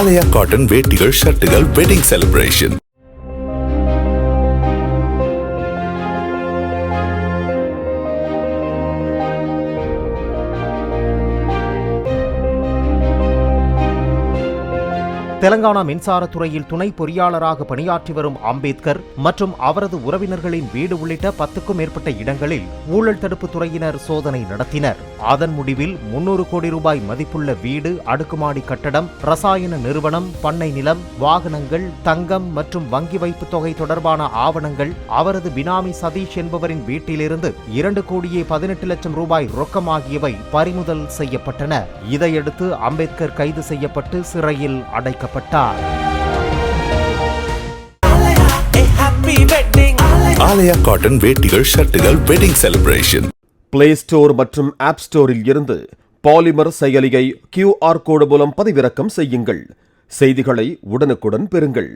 ஆலயா cotton வேட்டிகள் ஷர்ட்டுகள் wedding celebration. Telangana மின்சாரத்துறையில் துணை பொறியாளராக பணியாற்றி வரும் அம்பேத்கர் மற்றும் அவரது உறவினர்களின் வீடு உள்ளிட்ட 10க்கும் மேற்பட்ட இடங்களில் ஊழல் தடுப்பு துறையினர் சோதனை நடத்தினர். அதன் முடிவில் 300 கோடி ரூபாய் மதிப்புள்ள வீடு, அடுக்குமாடி கட்டடம், ரசாயன நிறுவனம், பண்ணை நிலம், வாகனங்கள், தங்கம் மற்றும் வங்கி வைப்பு தொகை தொடர்பான ஆவணங்கள், அவரது பினாமி சதீஷ் என்பவரின் வீட்டிலிருந்து 2 கோடியே 18 லட்சம் ரூபாய் ரொக்கம் ஆகியவை பறிமுதல் செய்யப்பட்டன. இதையடுத்து அம்பேத்கர் கைது செய்யப்பட்டு சிறையில் அடைக்கப்பட்டார். ஆலயா காட்டன் வேட்டிகள் ஷர்ட்டுகள் வெட்டிங் செலிப்ரேஷன். பிளே ஸ்டோர் மற்றும் ஆப் ஸ்டோரில் இருந்து பாலிமர் செயலியை QR கோடு மூலம் பதிவிறக்கம் செய்யுங்கள். செய்திகளை உடனுக்குடன் பெறுங்கள்.